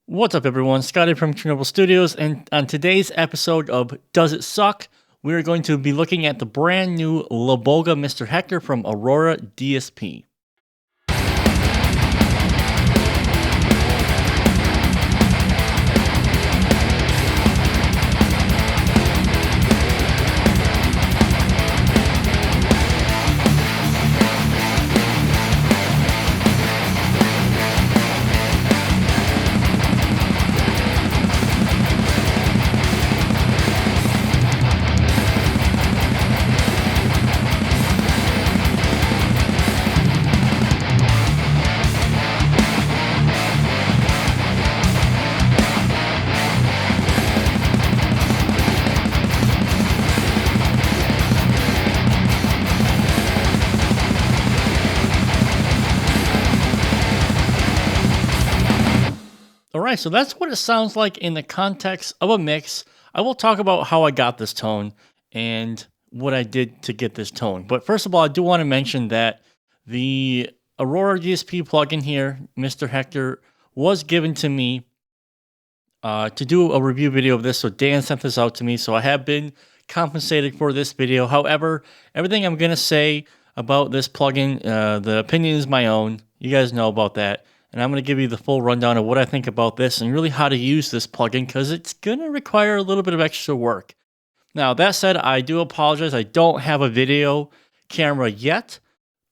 What's up, everyone? Scotty from Chernobyl Studios, and on today's episode of Does It Suck?, we are going to be looking at the brand new Laboga Mr. Hector from Aurora DSP. Alright, so that's what it sounds like in the context of a mix. I will talk about how I got this tone and what I did to get this tone. But first of all, I do want to mention that the Aurora DSP plugin here, Mr. Hector, was given to me to do a review video of this. So Dan sent this out to me, so I have been compensated for this video. However, everything I'm going to say about this plugin, the opinion is my own. You guys know about that. And I'm going to give you the full rundown of what I think about this and really how to use this plugin, because it's going to require a little bit of extra work. Now, that said, I do apologize. I don't have a video camera yet,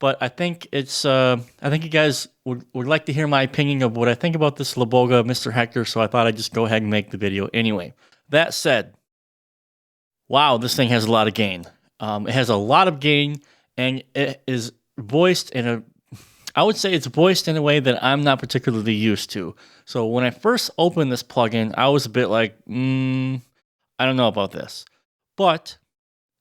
but I think it's I think you guys would like to hear my opinion of what I think about this Laboga Mr. Hector, so I thought I'd just go ahead and make the video anyway. That said, wow, this thing has a lot of gain. It has a lot of gain, and it is voiced in a I would say it's voiced in a way that I'm not particularly used to. So when I first opened this plugin, I was a bit like, I don't know about this. But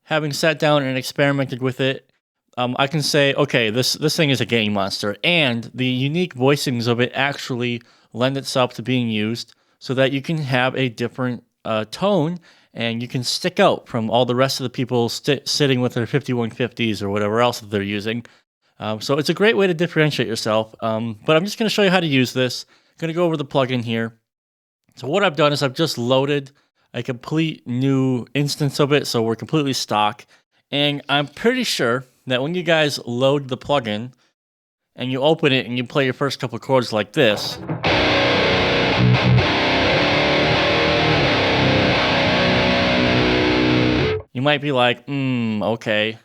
having sat down and experimented with it, I can say, okay, this thing is a gain monster. And the unique voicings of it actually lend itself to being used so that you can have a different tone and you can stick out from all the rest of the people sitting with their 5150s or whatever else that they're using. So it's a great way to differentiate yourself, but I'm just going to show you how to use this. I'm going to go over the plugin here. So what I've done is I've just loaded a complete new instance of it, so we're completely stock. And I'm pretty sure that when you guys load the plugin and you open it and you play your first couple chords like this, you might be like, okay.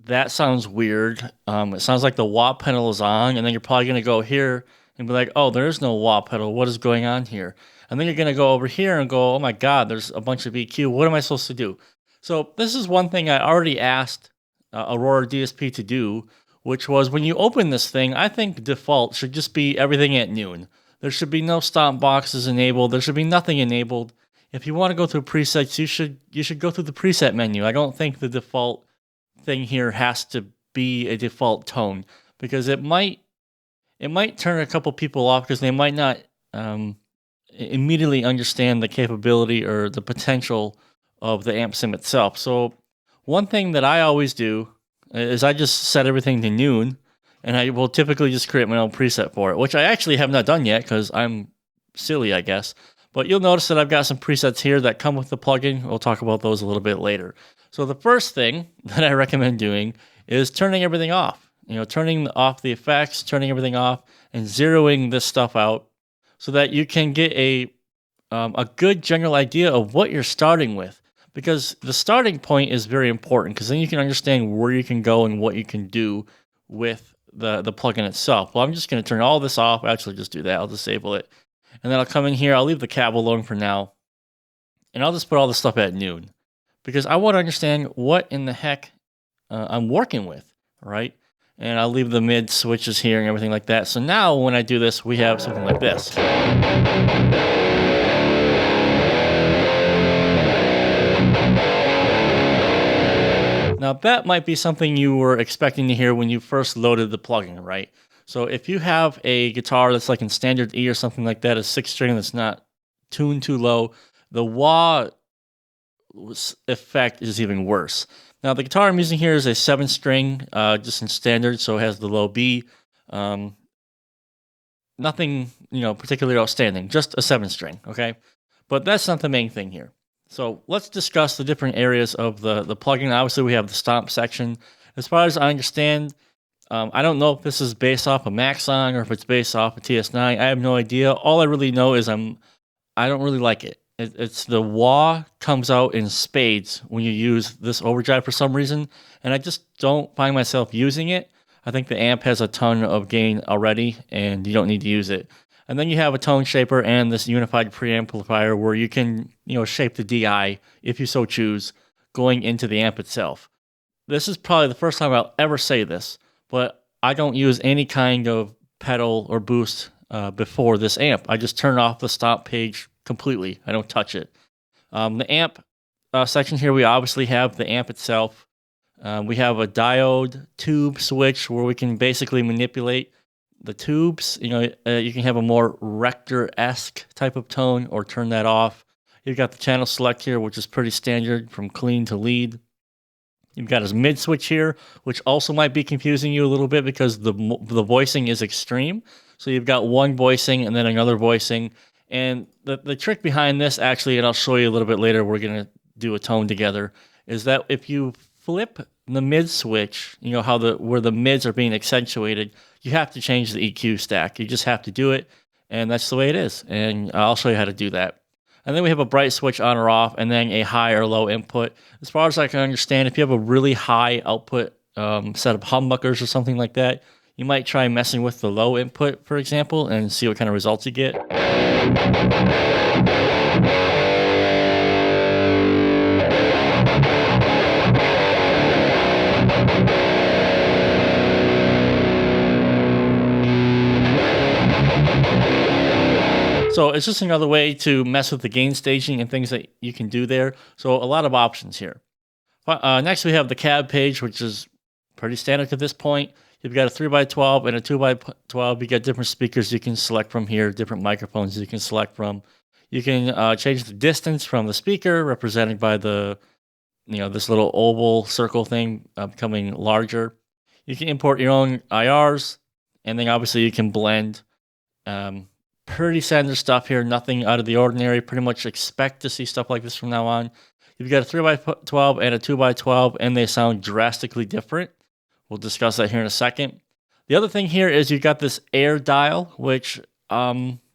That sounds weird. It sounds like the wah pedal is on, and then you're probably going to go here and be like, oh, there is no wah pedal. What is going on here? And then you're going to go over here and go, oh my God, there's a bunch of EQ. What am I supposed to do? So this is one thing I already asked Aurora DSP to do, which was when you open this thing, I think default should just be everything at noon. There should be no stomp boxes enabled. There should be nothing enabled. If you want to go through presets, you should go through the preset menu. I don't think the default thing here has to be a default tone, because it might turn a couple people off because they might not immediately understand the capability or the potential of the amp sim itself. So one thing that I always do is I just set everything to noon, and I will typically just create my own preset for it, which I actually have not done yet because I'm silly, I guess. But you'll notice that I've got some presets here that come with the plugin. We'll talk about those a little bit later. So the first thing that I recommend doing is turning everything off. Turning off the effects, turning everything off, and zeroing this stuff out so that you can get a good general idea of what you're starting with. Because the starting point is very important, because then you can understand where you can go and what you can do with the plugin itself. Well, I'm just going to turn all this off. Actually, just do that. I'll disable it. And then I'll come in here. I'll leave the cab alone for now. And I'll just put all this stuff at noon, because I want to understand what in the heck I'm working with, right? And I'll leave the mid switches here and everything like that. So now when I do this, we have something like this. Now that might be something you were expecting to hear when you first loaded the plugin, right? So if you have a guitar that's like in standard E or something like that, a 6-string that's not tuned too low, the wah effect is even worse. Now the guitar I'm using here is a 7-string, just in standard, so it has the low B. nothing, particularly outstanding, just a 7-string, okay? But that's not the main thing here. So let's discuss the different areas of the plugin. Obviously, we have the stomp section. As far as I understand, I don't know if this is based off a Maxon or if it's based off a TS9. I have no idea. All I really know is I don't really like it. It's the wah comes out in spades when you use this overdrive for some reason, and I just don't find myself using it. I think the amp has a ton of gain already, and you don't need to use it. And then you have a tone shaper and this unified preamplifier where you can, shape the DI if you so choose, going into the amp itself. This is probably the first time I'll ever say this, but I don't use any kind of pedal or boost before this amp. I just turn off the stomp page completely. I don't touch it. The amp section here, we obviously have the amp itself. We have a diode tube switch where we can basically manipulate the tubes. You can have a more Rector-esque type of tone or turn that off. You've got the channel select here, which is pretty standard from clean to lead. You've got his mid switch here, which also might be confusing you a little bit because the voicing is extreme. So you've got one voicing and then another voicing. And the trick behind this, actually, and I'll show you a little bit later, we're going to do a tone together, is that if you flip the mid switch, how where the mids are being accentuated, you have to change the EQ stack. You just have to do it, and that's the way it is. And I'll show you how to do that. And then we have a bright switch on or off, and then a high or low input. As far as I can understand, if you have a really high output set of humbuckers or something like that, you might try messing with the low input, for example, and see what kind of results you get. So it's just another way to mess with the gain staging and things that you can do there. So a lot of options here. Next, we have the cab page, which is pretty standard at this point. You've got a 3x12 and a 2x12. You got different speakers you can select from here, different microphones you can select from. You can change the distance from the speaker, represented by the, this little oval circle thing becoming larger. You can import your own IRs, and then obviously you can blend. Pretty standard stuff here, nothing out of the ordinary. Pretty much expect to see stuff like this from now on. You've got a 3x12 and a 2x12, and they sound drastically different. We'll discuss that here in a second. The other thing here is you've got this air dial, which,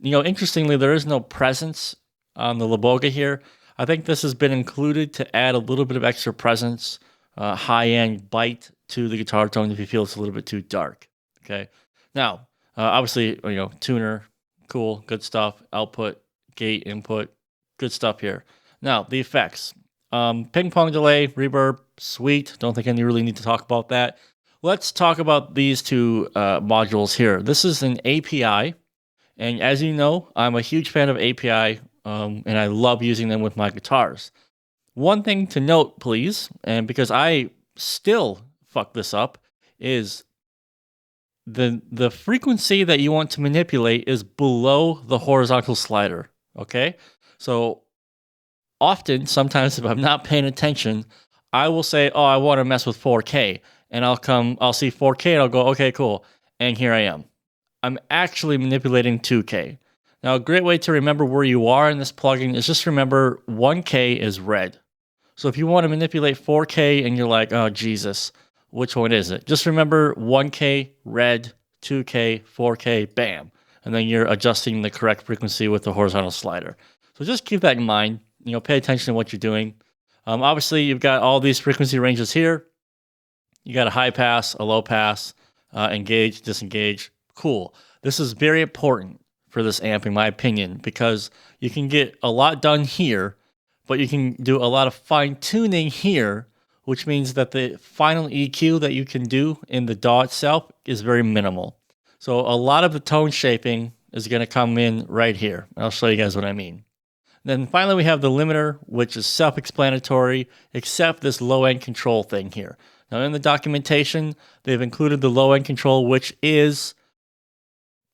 interestingly, there is no presence on the Laboga here. I think this has been included to add a little bit of extra presence, high-end bite to the guitar tone if you feel it's a little bit too dark. Okay. Now, obviously, tuner, cool, good stuff. Output, gate, input, good stuff here. Now, the effects. Ping pong delay, reverb, sweet. Don't think any really need to talk about that. Let's talk about these two modules here. This is an API, and as you know, I'm a huge fan of API, and I love using them with my guitars. One thing to note, please, and because I still fuck this up, is the frequency that you want to manipulate is below the horizontal slider, okay? So sometimes if I'm not paying attention, I will say, oh, I want to mess with 4K. And I'll see 4K and I'll go, okay, cool. And here I am. I'm actually manipulating 2K. Now, a great way to remember where you are in this plugin is just remember 1K is red. So if you want to manipulate 4K and you're like, oh, Jesus, which one is it? Just remember 1K, red, 2K, 4K, bam. And then you're adjusting the correct frequency with the horizontal slider. So just keep that in mind. Pay attention to what you're doing. Obviously, you've got all these frequency ranges here. You got a high pass, a low pass, engage, disengage. Cool. This is very important for this amp, in my opinion, because you can get a lot done here, but you can do a lot of fine-tuning here, which means that the final EQ that you can do in the DAW itself is very minimal. So a lot of the tone shaping is going to come in right here. I'll show you guys what I mean. Then finally, we have the limiter, which is self-explanatory, except this low-end control thing here. Now, in the documentation, they've included the low-end control, which is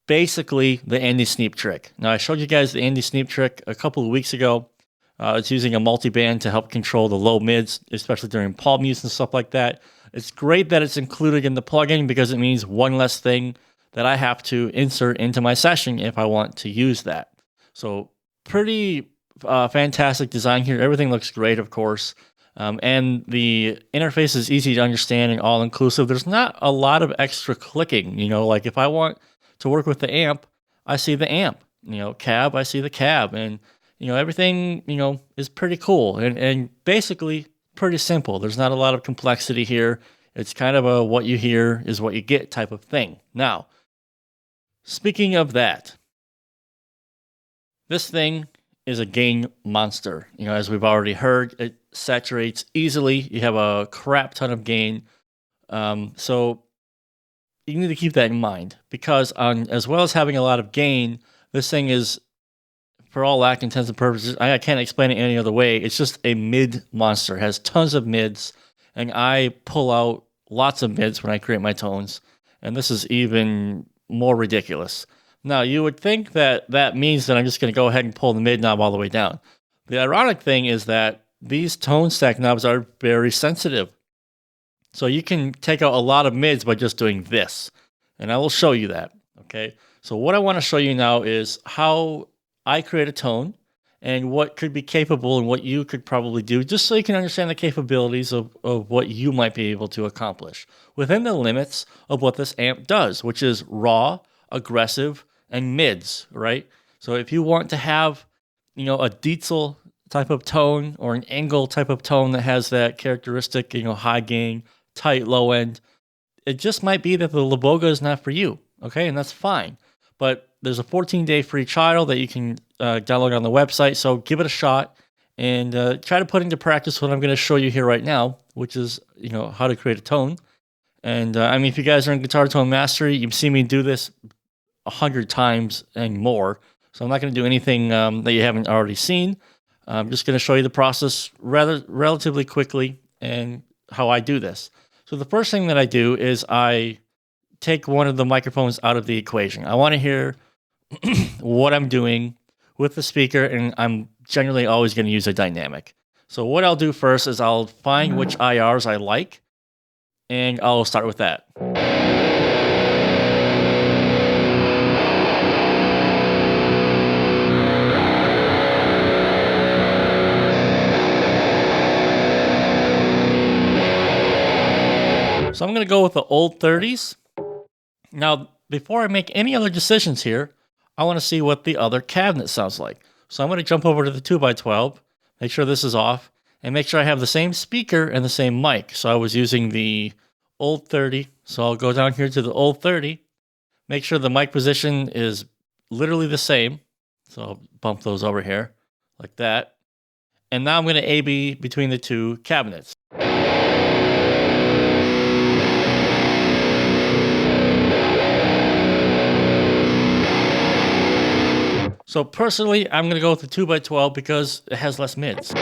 basically the Andy Sneap trick. Now, I showed you guys the Andy Sneap trick a couple of weeks ago. It's using a multi-band to help control the low mids, especially during palm use and stuff like that. It's great that it's included in the plugin because it means one less thing that I have to insert into my session if I want to use that. So pretty fantastic design here. Everything looks great, of course. And the interface is easy to understand and all inclusive. There's not a lot of extra clicking, like if I want to work with the amp, I see the amp, cab, I see the cab, and, everything, is pretty cool and basically pretty simple. There's not a lot of complexity here. It's kind of a what you hear is what you get type of thing. Now, speaking of that, this thing is a gain monster. As we've already heard, it saturates easily. You have a crap ton of gain. So you need to keep that in mind because as well as having a lot of gain, this thing is, for all intents and purposes, I can't explain it any other way. It's just a mid monster. It has tons of mids, and I pull out lots of mids when I create my tones. And this is even more ridiculous. Now, you would think that means that I'm just going to go ahead and pull the mid knob all the way down. The ironic thing is that these tone stack knobs are very sensitive. So you can take out a lot of mids by just doing this. And I will show you that, okay? So what I want to show you now is how I create a tone and what could be capable and what you could probably do, just so you can understand the capabilities of what you might be able to accomplish within the limits of what this amp does, which is raw, aggressive, and mids, right? So if you want to have, a diesel type of tone or an angle type of tone that has that characteristic, high gain, tight low end, it just might be that the Laboga is not for you, okay? And that's fine. But there's a 14-day free trial that you can download on the website, so give it a shot and try to put into practice what I'm going to show you here right now, which is, how to create a tone. And if you guys are in Guitar Tone Mastery, you've seen me do this 100 times and more. So I'm not going to do anything that you haven't already seen. I'm just going to show you the process relatively quickly and how I do this. So the first thing that I do is I take one of the microphones out of the equation. I want to hear what I'm doing with the speaker, and I'm generally always going to use a dynamic. So what I'll do first is I'll find which IRs I like, and I'll start with that. So I'm going to go with the old 30s. Now, before I make any other decisions here, I want to see what the other cabinet sounds like. So I'm going to jump over to the 2x12, make sure this is off, and make sure I have the same speaker and the same mic. So I was using the old 30, so I'll go down here to the old 30, make sure the mic position is literally the same. So I'll bump those over here like that. And now I'm going to A/B between the two cabinets. So personally, I'm going to go with the 2x12 because it has less mids.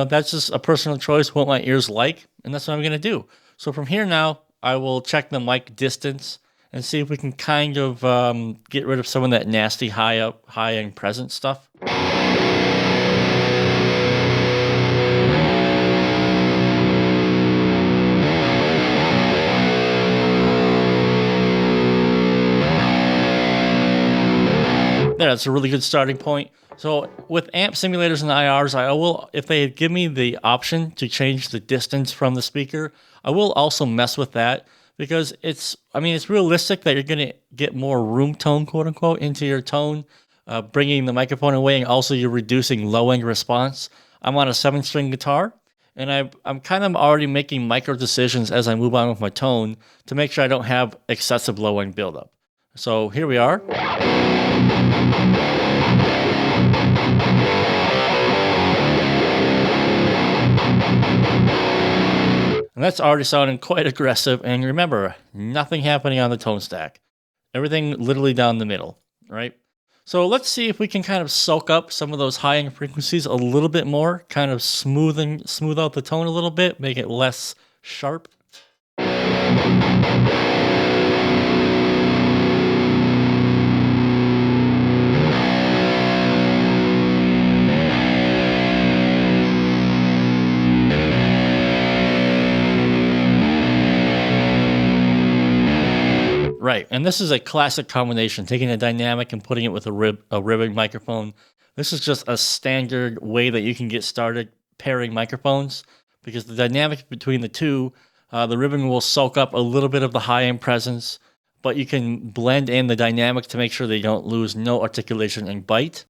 That's just a personal choice, what my ears like, and that's what I'm going to do. So from here now, I will check the mic distance and see if we can kind of get rid of some of that nasty high and present stuff. That's a really good starting point. So with amp simulators and IRs, I will, if they give me the option to change the distance from the speaker, I will also mess with that because it's realistic that you're going to get more room tone, quote unquote, into your tone, bringing the microphone away, and also you're reducing low end response. I'm on a 7-string guitar, and I'm kind of already making micro decisions as I move on with my tone to make sure I don't have excessive low end buildup. So here we are. And that's already sounding quite aggressive. And remember, nothing happening on the tone stack. Everything literally down the middle, right? So let's see if we can kind of soak up some of those high-end frequencies a little bit more, kind of smooth out the tone a little bit, make it less sharp. Right, and this is a classic combination, taking a dynamic and putting it with a ribbon microphone. This is just a standard way that you can get started pairing microphones, because the dynamic between the two, the ribbon will soak up a little bit of the high-end presence, but you can blend in the dynamic to make sure they don't lose no articulation and bite.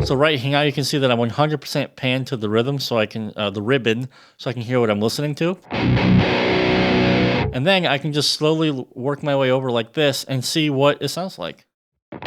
So right here now you can see that I'm 100% panned to the rhythm, so I can the ribbon, so I can hear what I'm listening to. And then I can just slowly work my way over like this and see what it sounds like. All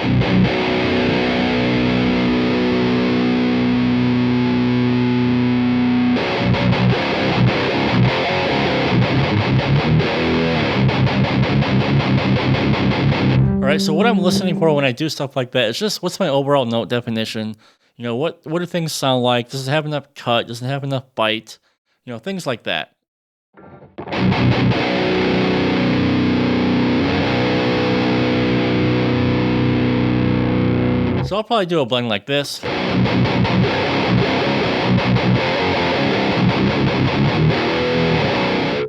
right, so what I'm listening for when I do stuff like that is just what's my overall note definition. You know, what do things sound like? Does it have enough cut? Does it have enough bite? You know, things like that. So I'll probably do a blend like this.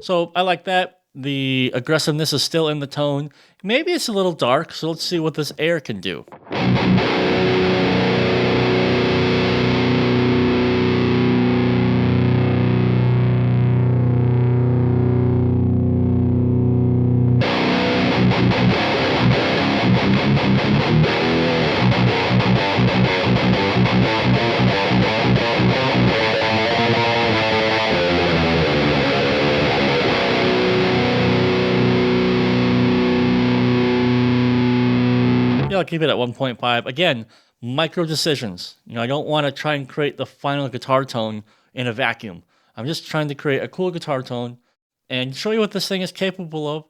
So I like that. The aggressiveness is still in the tone. Maybe it's a little dark, so let's see what this air can do. Yeah, I'll keep it at 1.5. Again, micro decisions. You know, I don't want to try and create the final guitar tone in a vacuum. I'm just trying to create a cool guitar tone and show you what this thing is capable of,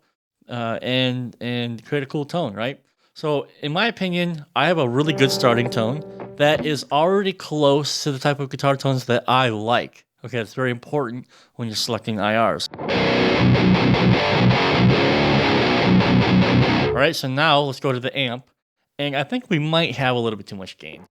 and create a cool tone, right? So, in my opinion, I have a really good starting tone that is already close to the type of guitar tones that I like. Okay, that's very important when you're selecting IRs. All right, so now let's go to the amp. And I think we might have a little bit too much gain.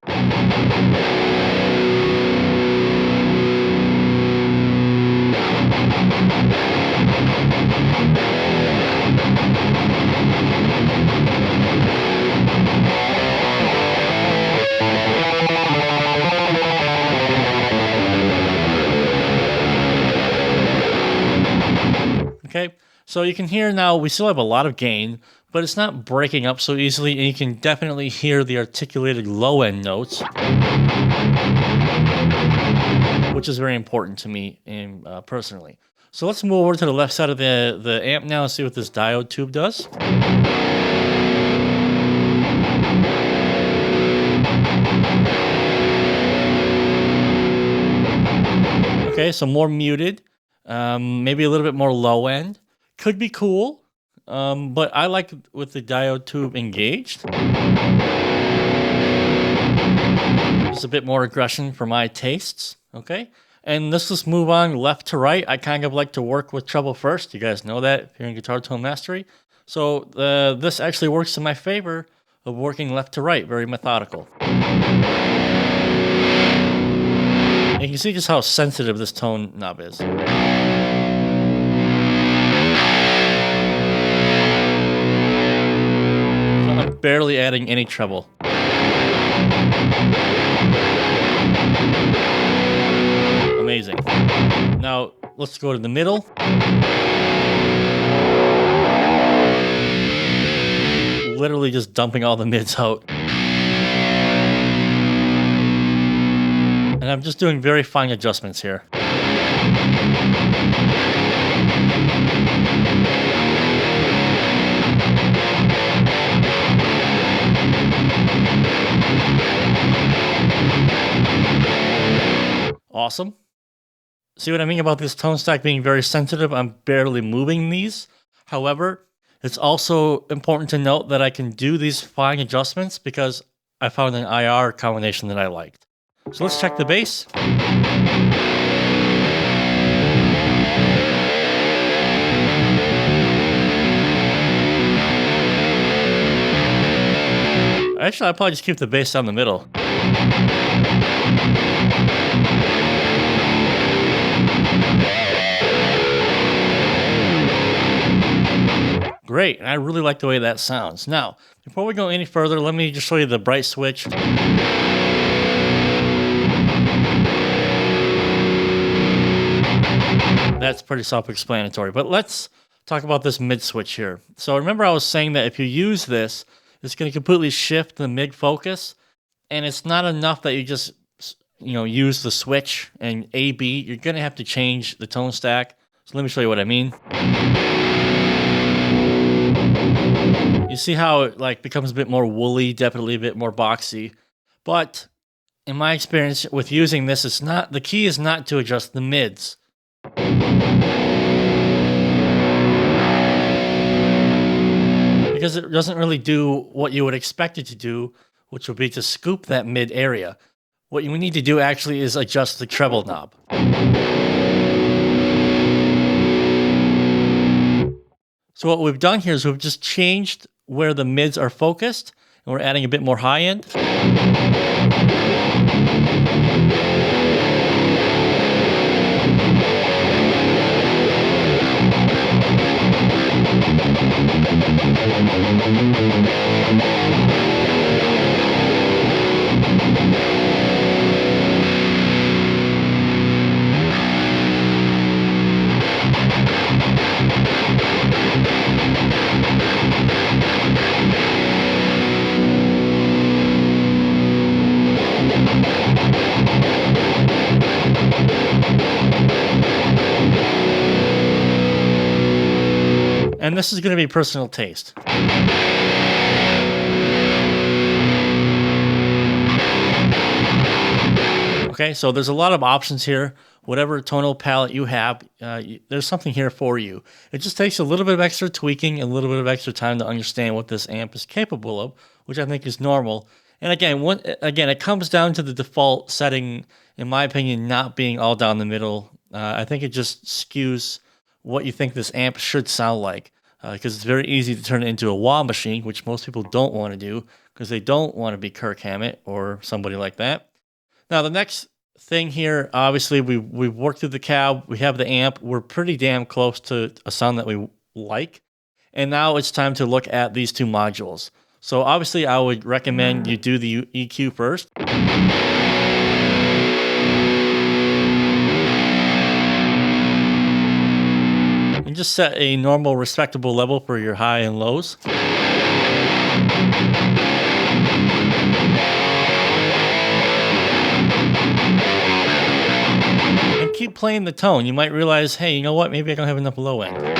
Okay, so you can hear now we still have a lot of gain, but it's not breaking up so easily, and you can definitely hear the articulated low-end notes, which is very important to me personally. So let's move over to the left side of the amp now and see what this diode tube does. Okay, so more muted, maybe a little bit more low-end. Could be cool. But I like with the diode tube engaged. Just a bit more aggression for my tastes, okay? And let's just move on left to right. I kind of like to work with treble first. You guys know that if you're in Guitar Tone Mastery. So this actually works in my favor of working left to right, very methodical. And you can see just how sensitive this tone knob is. Barely adding any treble. Amazing. Now let's go to the middle. Literally just dumping all the mids out. And I'm just doing very fine adjustments here. Awesome. See what I mean about this tone stack being very sensitive? I'm barely moving these. However, it's also important to note that I can do these fine adjustments because I found an IR combination that I liked. So let's check the bass. Actually, I'll probably just keep the bass down the middle. Great. And I really like the way that sounds. Now, before we go any further, let me just show you the bright switch. That's pretty self-explanatory, but let's talk about this mid switch here. So remember I was saying that if you use this, it's going to completely shift the mid focus, and it's not enough that you just use the switch and A/B. You're going to have to change the tone stack. So let me show you what I mean. You see how it like becomes a bit more woolly, definitely a bit more boxy. But in my experience with using this, the key is not to adjust the mids. Because it doesn't really do what you would expect it to do, which would be to scoop that mid area. What you need to do actually is adjust the treble knob. So what we've done here is we've just changed where the mids are focused, and we're adding a bit more high end. And this is going to be personal taste. Okay, so there's a lot of options here. Whatever tonal palette you have, there's something here for you. It just takes a little bit of extra tweaking, a little bit of extra time to understand what this amp is capable of, which I think is normal. And again, it comes down to the default setting, in my opinion, not being all down the middle. I think it just skews what you think this amp should sound like, because it's very easy to turn it into a wah machine, which most people don't want to do because they don't want to be Kirk Hammett or somebody like that. Now, the next thing here, obviously, we've worked through the cab. We have the amp. We're pretty damn close to a sound that we like. And now it's time to look at these two modules. So obviously, I would recommend you do the EQ first. And just set a normal, respectable level for your high and lows. And keep playing the tone. You might realize, hey, you know what? Maybe I don't have enough low end.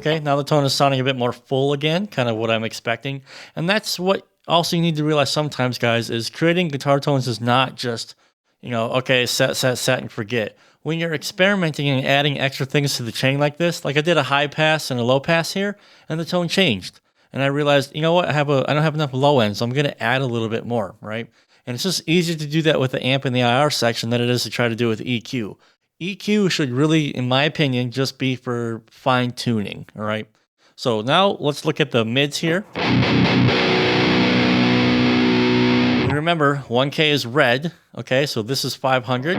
Okay, now the tone is sounding a bit more full again, kind of what I'm expecting. And that's what also you need to realize sometimes, guys, is creating guitar tones is not just, okay, set, and forget. When you're experimenting and adding extra things to the chain like this, like I did a high pass and a low pass here, and the tone changed. And I realized, you know what, I don't have enough low end, so I'm going to add a little bit more, right? And it's just easier to do that with the amp in the IR section than it is to try to do with EQ. EQ should really, in my opinion, just be for fine tuning, all right? So now let's look at the mids here. And remember, 1K is red, okay? So this is 500.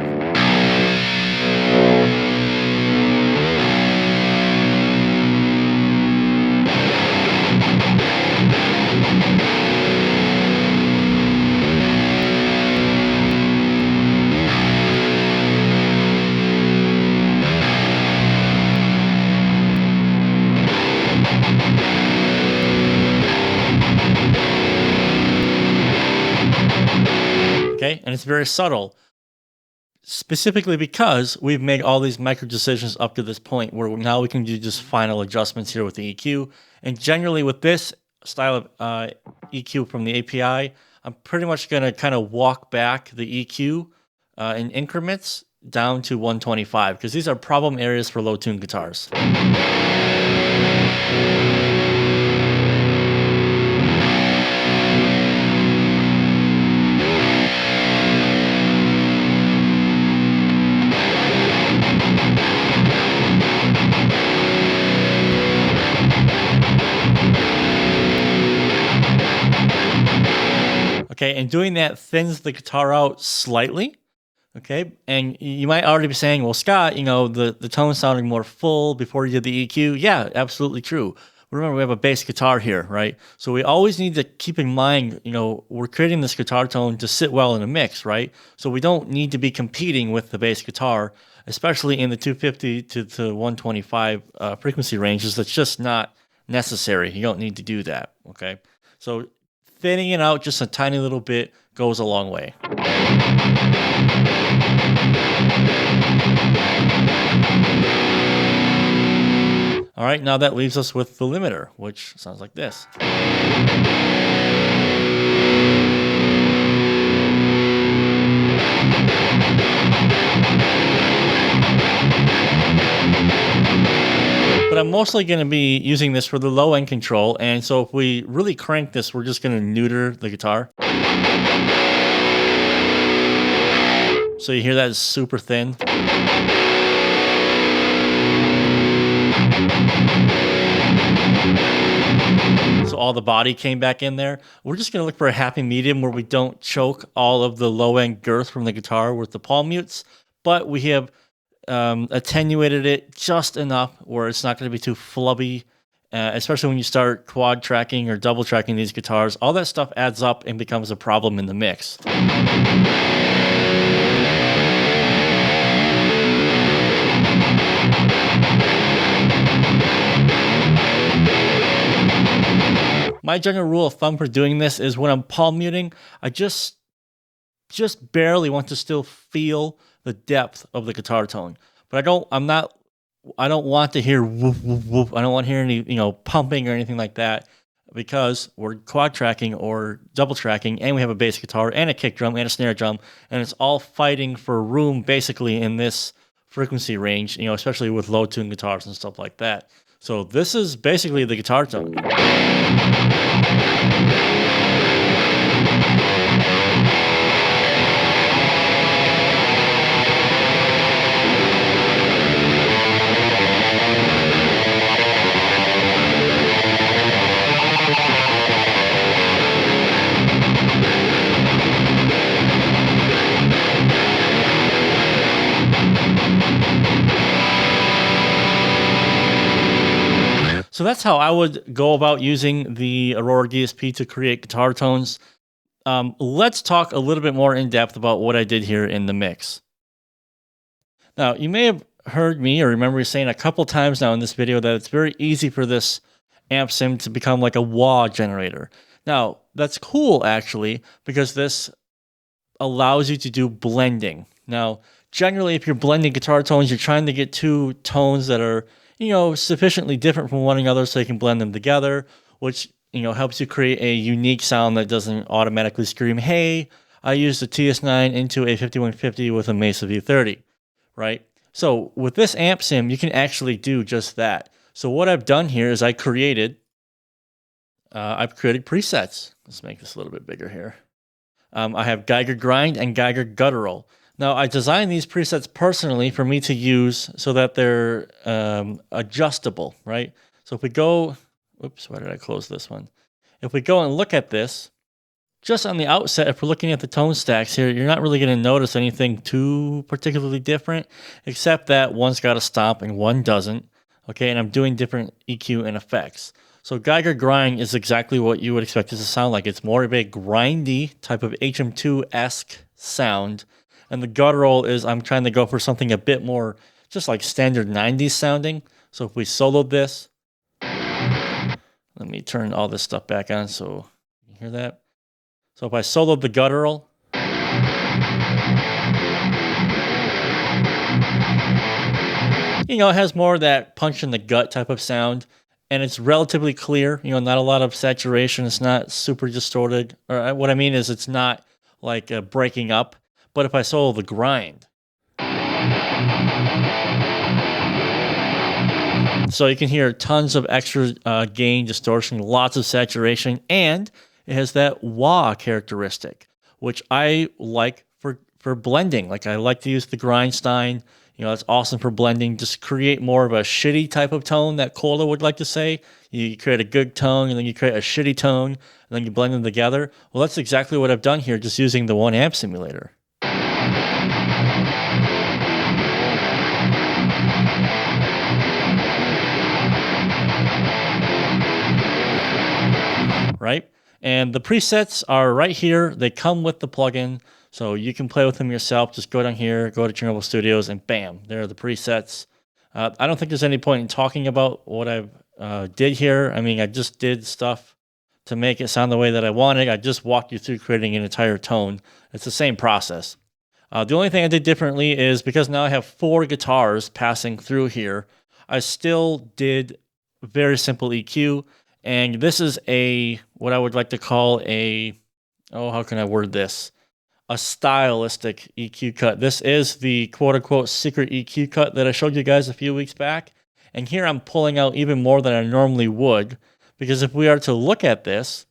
Okay, and it's very subtle, specifically because we've made all these micro decisions up to this point where now we can do just final adjustments here with the EQ. And generally with this style of EQ from the API, I'm pretty much going to kind of walk back the EQ in increments down to 125 because these are problem areas for low tune guitars. Okay, and doing that thins the guitar out slightly. Okay, and you might already be saying, well, Scott, the tone sounding more full before you did the EQ. Yeah, absolutely true. Remember, we have a bass guitar here, right? So we always need to keep in mind, we're creating this guitar tone to sit well in a mix, right? So we don't need to be competing with the bass guitar, especially in the 250 to 125 frequency ranges. That's just not necessary. You don't need to do that, okay? So thinning it out just a tiny little bit goes a long way. All right, now that leaves us with the limiter, which sounds like this. But I'm mostly going to be using this for the low end control, and so if we really crank this, we're just going to neuter the guitar. So you hear that is super thin. So all the body came back in there. We're just going to look for a happy medium where we don't choke all of the low-end girth from the guitar with the palm mutes, but we have attenuated it just enough where it's not going to be too flubby, especially when you start quad tracking or double tracking these guitars. All that stuff adds up and becomes a problem in the mix. My general rule of thumb for doing this is when I'm palm muting, I just barely want to still feel the depth of the guitar tone. But I don't want to hear whoop, whoop, whoop. I don't want to hear any, pumping or anything like that, because we're quad tracking or double tracking, and we have a bass guitar and a kick drum and a snare drum, and it's all fighting for room basically in this frequency range, especially with low tune guitars and stuff like that. So this is basically the guitar tone. So that's how I would go about using the Aurora DSP to create guitar tones. Let's talk a little bit more in depth about what I did here in the mix. Now, you may have heard me or remember me saying a couple times now in this video that it's very easy for this amp sim to become like a wah generator. Now, that's cool actually, because this allows you to do blending. Now, generally, if you're blending guitar tones, you're trying to get two tones that are sufficiently different from one another so you can blend them together, which, helps you create a unique sound that doesn't automatically scream, hey, I used a TS9 into a 5150 with a Mesa V30, right? So with this amp sim, you can actually do just that. So what I've done here is I've created presets. Let's make this a little bit bigger here. I have Geiger Grind and Geiger Guttural. Now, I designed these presets personally for me to use so that they're adjustable, right? So if we go, oops, why did I close this one? If we go and look at this, just on the outset, if we're looking at the tone stacks here, you're not really going to notice anything too particularly different, except that one's got a stomp and one doesn't, okay? And I'm doing different EQ and effects. So Geiger Grind is exactly what you would expect it to sound like. It's more of a grindy type of HM2-esque sound. And the guttural is I'm trying to go for something a bit more just like standard 90s sounding. So if we soloed this, let me turn all this stuff back on so you hear that. So if I soloed the guttural, it has more of that punch in the gut type of sound. And it's relatively clear, not a lot of saturation. It's not super distorted. Or what I mean is it's not like breaking up. But if I solo the grind, so you can hear tons of extra gain, distortion, lots of saturation, and it has that wah characteristic, which I like for blending. Like I like to use the Grindstein, It's awesome for blending. Just create more of a shitty type of tone that Cola would like to say. You create a good tone, and then you create a shitty tone, and then you blend them together. Well, that's exactly what I've done here, just using the 1 amp simulator. Right? And the presets are right here. They come with the plugin, so you can play with them yourself. Just go down here, go to Chernobyl Studios, and bam, there are the presets. I don't think there's any point in talking about what I've did here. I mean, I just did stuff to make it sound the way that I wanted. I just walked you through creating an entire tone. It's the same process. The only thing I did differently is because now I have 4 guitars passing through here, I still did very simple EQ. And this is what I would like to call how can I word this? A stylistic EQ cut. This is the quote-unquote secret EQ cut that I showed you guys a few weeks back. And here I'm pulling out even more than I normally would, because if we are to look at this,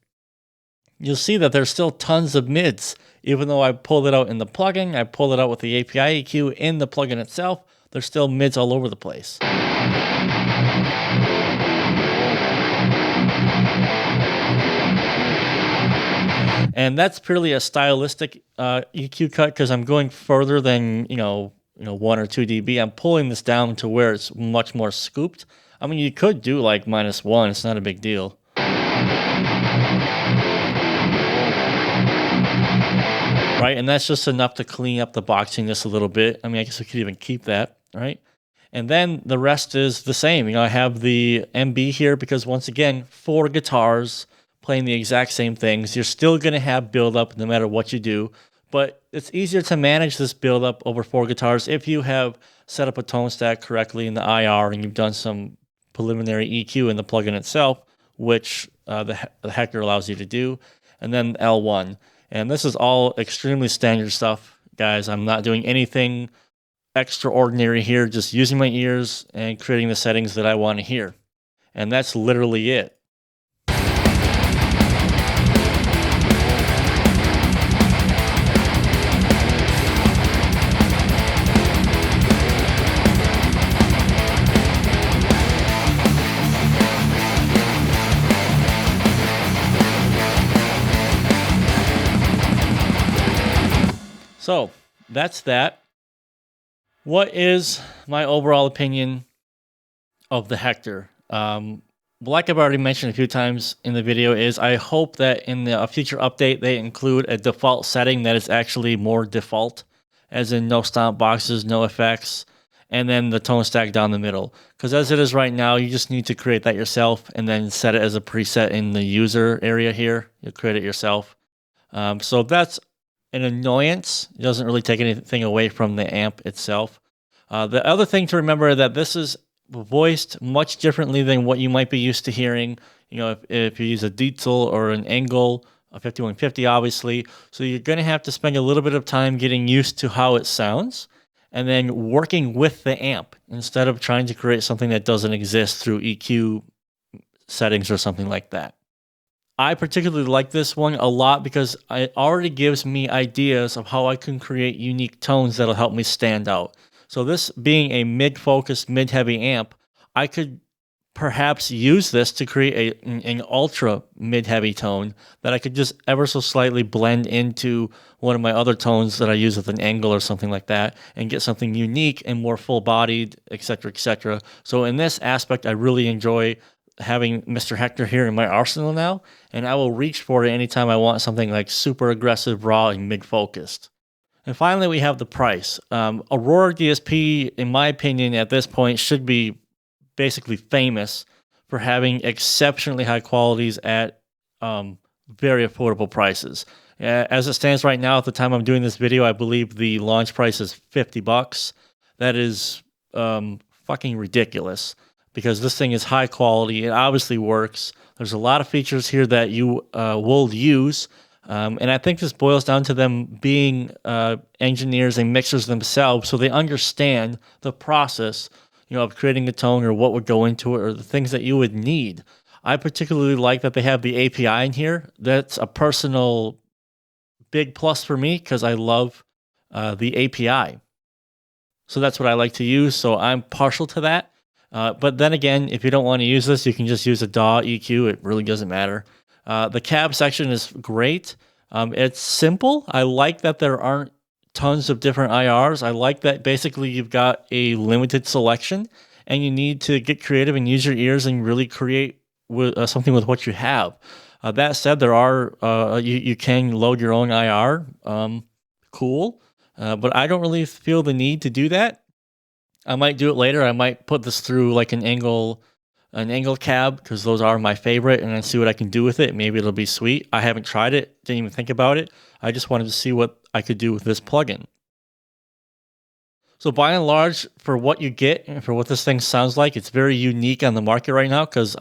you'll see that there's still tons of mids. Even though I pulled it out in the plugin, I pulled it out with the API EQ in the plugin itself, there's still mids all over the place. And that's purely a stylistic EQ cut because I'm going further than 1 or 2 dB. I'm pulling this down to where it's much more scooped. I mean, you could do like -1. It's not a big deal. Right, and that's just enough to clean up the boxiness a little bit. I mean, I guess we could even keep that, right? And then the rest is the same. I have the MB here because once again, 4 guitars playing the exact same things. You're still going to have buildup no matter what you do, but it's easier to manage this buildup over 4 guitars if you have set up a tone stack correctly in the IR and you've done some preliminary EQ in the plugin itself, which the Hector allows you to do, and then L1. And this is all extremely standard stuff, guys. I'm not doing anything extraordinary here, just using my ears and creating the settings that I want to hear. And that's literally it. So that's that. What is my overall opinion of the Hector? Like I've already mentioned a few times in the video, is I hope that in a future update they include a default setting that is actually more default, as in no stomp boxes, no effects, and then the tone stack down the middle. Because as it is right now, you just need to create that yourself and then set it as a preset in the user area here. You'll create it yourself. So that's an annoyance. It doesn't really take anything away from the amp itself. The other thing to remember is that this is voiced much differently than what you might be used to hearing. If you use a Dietzel or an Engel, a 5150 obviously. So you're going to have to spend a little bit of time getting used to how it sounds and then working with the amp instead of trying to create something that doesn't exist through EQ settings or something like that. I particularly like this one a lot because it already gives me ideas of how I can create unique tones that'll help me stand out. So this being a mid-focused, mid-heavy amp, I could perhaps use this to create an ultra mid-heavy tone that I could just ever so slightly blend into one of my other tones that I use with an Engel or something like that and get something unique and more full-bodied, etc., etc. So in this aspect, I really enjoy having Mr. Hector here in my arsenal now, and I will reach for it anytime I want something like super aggressive, raw, and mid-focused. And finally, we have the price. Aurora DSP, in my opinion, at this point, should be basically famous for having exceptionally high qualities at very affordable prices. As it stands right now, at the time I'm doing this video, I believe the launch price is $50. That is fucking ridiculous, because this thing is high quality. It obviously works. There's a lot of features here that you will use. And I think this boils down to them being engineers and mixers themselves, so they understand the process, of creating a tone or what would go into it or the things that you would need. I particularly like that they have the API in here. That's a personal big plus for me because I love the API. So that's what I like to use. So I'm partial to that. But then again, if you don't want to use this, you can just use a DAW EQ. It really doesn't matter. The cab section is great. It's simple. I like that there aren't tons of different IRs. I like that basically you've got a limited selection and you need to get creative and use your ears and really create something with what you have. That said, there are you can load your own IR. Cool. But I don't really feel the need to do that. I might do it later. I might put this through like an angle cab, because those are my favorite, and then see what I can do with it. Maybe it'll be sweet. I haven't tried it, didn't even think about it. I just wanted to see what I could do with this plugin. So by and large, for what you get and for what this thing sounds like, it's very unique on the market right now, because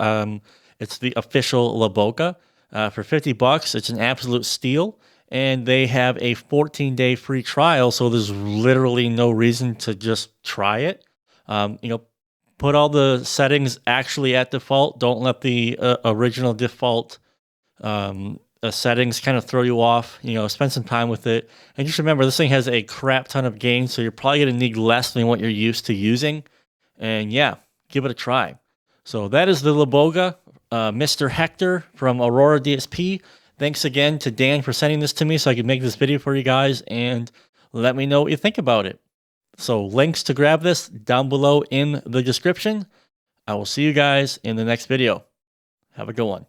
it's the official Laboga. For $50, it's an absolute steal. And they have a 14-day free trial, so there's literally no reason to just try it. Put all the settings actually at default. Don't let the original default settings kind of throw you off. Spend some time with it. And just remember, this thing has a crap ton of gain, so you're probably going to need less than what you're used to using. And yeah, give it a try. So that is the Laboga Mr. Hector from Aurora DSP. Thanks again to Dan for sending this to me so I could make this video for you guys, and let me know what you think about it. So links to grab this down below in the description. I will see you guys in the next video. Have a good one.